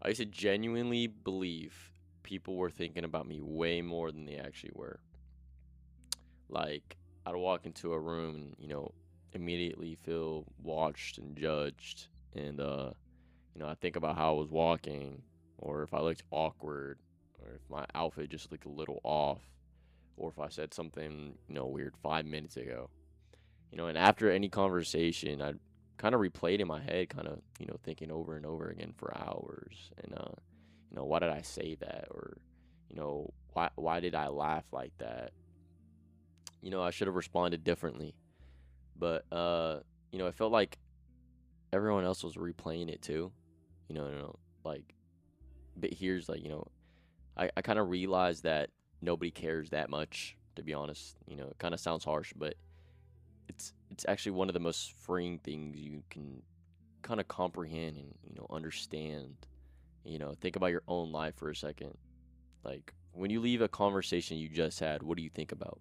I used to genuinely believe people were thinking about me way more than they actually were. Like, I'd walk into a room and, immediately feel watched and judged. And, I think about how I was walking, or if I looked awkward, or if my outfit just looked a little off, or if I said something, weird 5 minutes ago. And after any conversation, I'd kind of replayed in my head, kind of, thinking over and over again for hours. And, why did I say that? Or, why did I laugh like that? I should have responded differently. But, it felt like everyone else was replaying it too. Like, but here's like, I kind of realized that nobody cares that much, to be honest. It kind of sounds harsh, but it's actually one of the most freeing things you can kind of comprehend and understand. Think about your own life for a second. Like when you leave a conversation you just had, what do you think about?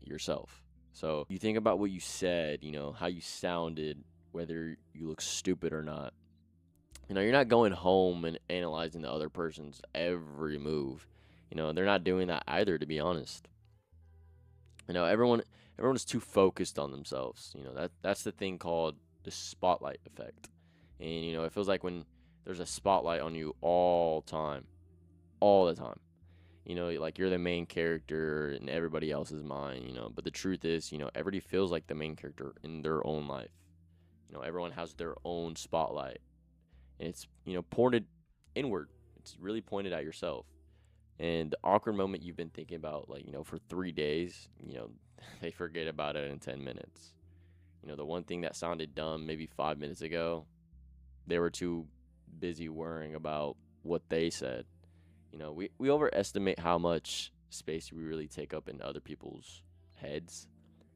Yourself. So you think about what you said, how you sounded, whether you look stupid or not. You're not going home and analyzing the other person's every move. They're not doing that either, to be honest. Everyone's too focused on themselves. That's the thing called the spotlight effect. And it feels like when there's a spotlight on you all the time. Like you're the main character in everybody else's mind. But the truth is, everybody feels like the main character in their own life. Everyone has their own spotlight, and it's pointed inward. It's really pointed at yourself. And the awkward moment you've been thinking about, like, for 3 days, they forget about it in 10 minutes. The one thing that sounded dumb maybe 5 minutes ago, they were too busy worrying about what they said. We overestimate how much space we really take up in other people's heads.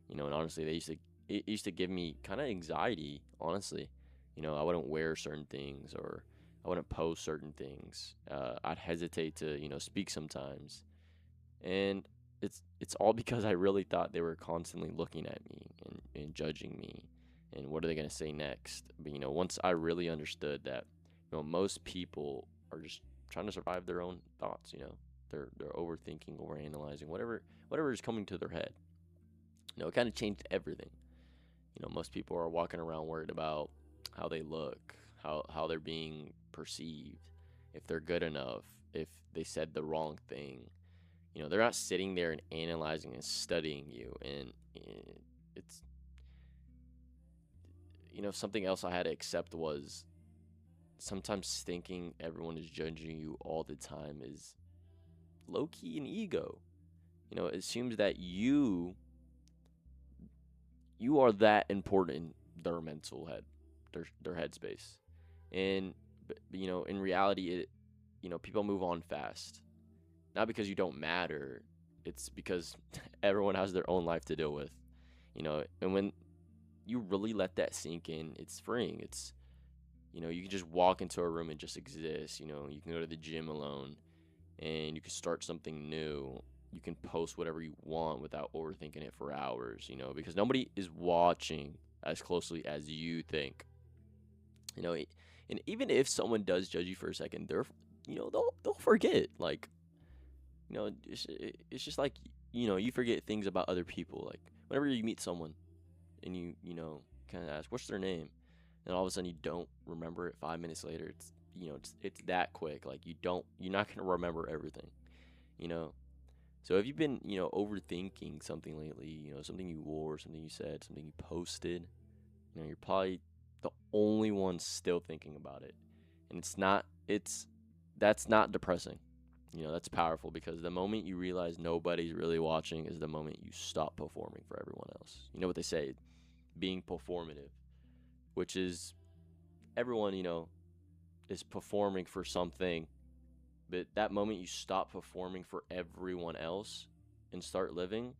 And honestly, it used to give me kind of anxiety, honestly. I wouldn't wear certain things or I wouldn't post certain things. I'd hesitate to, speak sometimes. And it's all because I really thought they were constantly looking at me and judging me and what are they going to say next. But once I really understood that most people are just trying to survive their own thoughts. They're overthinking, overanalyzing, whatever is coming to their head. It kind of changed everything. Most people are walking around worried about how they look, how they're being perceived, if they're good enough, if they said the wrong thing. They're not sitting there and analyzing and studying you. And it's, something else I had to accept was sometimes thinking everyone is judging you all the time is low key an ego. It assumes that you are that important in their mental head, their headspace. And in reality, people move on fast. Not because you don't matter, it's because everyone has their own life to deal with. And when you really let that sink in, it's freeing. It's you can just walk into a room and just exist. You can go to the gym alone and you can start something new. You can post whatever you want without overthinking it for hours, because nobody is watching as closely as you think. And even if someone does judge you for a second, they'll forget. Like, it's just like, you forget things about other people. Like, whenever you meet someone and you kind of ask, what's their name? And all of a sudden you don't remember it 5 minutes later. It's that quick. Like, you're not going to remember everything, you know? So if you've been, overthinking something lately, something you wore, something you said, something you posted, you're probably the only one still thinking about it. And that's not depressing. That's powerful because the moment you realize nobody's really watching is the moment you stop performing for everyone else. You know what they say, being performative, which is everyone, is performing for something. But that moment you stop performing for everyone else and start living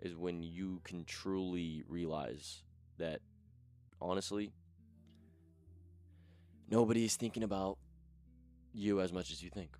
is when you can truly realize that, honestly, nobody is thinking about you as much as you think.